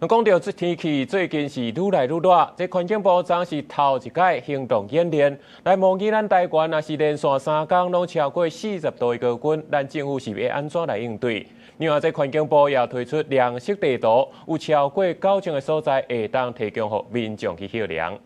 講到這天氣最近是愈來愈熱，這環境部長是頭一屆行動演練，來模擬咱台灣若是連續3天攏超過40度的高溫，咱政府是要安怎來應對？另外，這環境部也推出量色地圖，有超過90個所在會當提供給民眾去測量。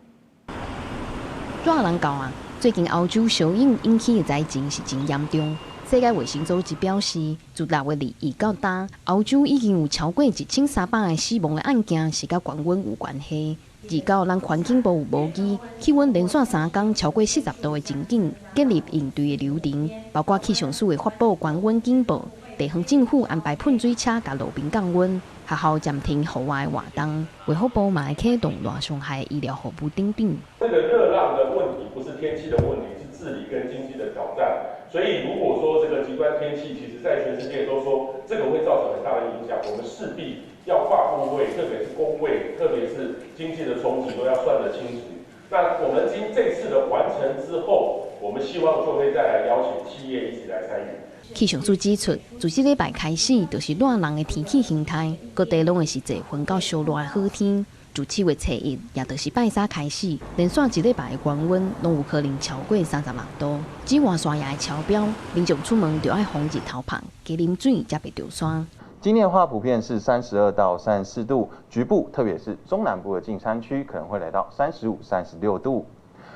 熱人到啊！最近歐洲小影引起的災情是真嚴重。世界衛生組織表示，自6月2日到今，歐洲已經有超過1300個死亡的案件是甲高溫有關係。而到咱環境部有模擬氣溫連續3天超過40度的情景，建立應對的流程，包括氣象署的發布高溫警報，地方政府安排噴水車甲路邊降溫，學校暫停戶外活動，衛福部嘛會啟動熱傷害醫療服務等等。這個熱浪的問題不是天氣的問題，是治理跟經濟的挑戰。所以，如果說這個極端天氣，其實在全世界都說這個會造成很大的影響，我們勢必要跨部位，特別是公衛，特別是經濟的衝擊都要算得清楚。那我們這次的完成之後，我們希望就會再來邀請企業一起來參與。氣象署指出，自這禮拜開始，就是熱人的天氣形態，各地攏會是濟昏到燒熱的好天。自7月初1，也就是拜三開始，連續1禮拜的高溫，攏有可能超過36度。紫外線也會超標，民眾出門就要防日頭晒，加啉水才袂著酸。今年的話，普遍是32到34度，局部特別是中南部的近山區可能會來到35、36度。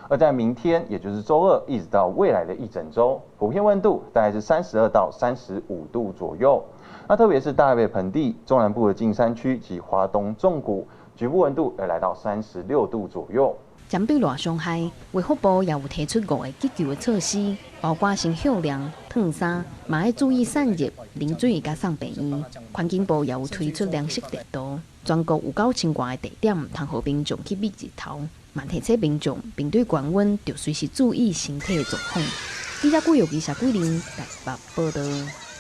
而在明天，也就是週2，一直到未來的一整週，普遍溫度大概是32到35度左右。那特別是大台北盆地、中南部的近山區及花東縱谷，局部溫度要來到36度左右。針對熱傷害，衛福部也有提出5個急救的措施，包括先測量、燙衫，嘛要注意散熱、啉水加送病院。環境部也有推出量色地圖，全國有9000多個地點，通予民眾去覓日頭。嘛提醒民眾面對高溫，要隨時注意身體的狀況。記者顧玉儀、謝桂玲台北報道。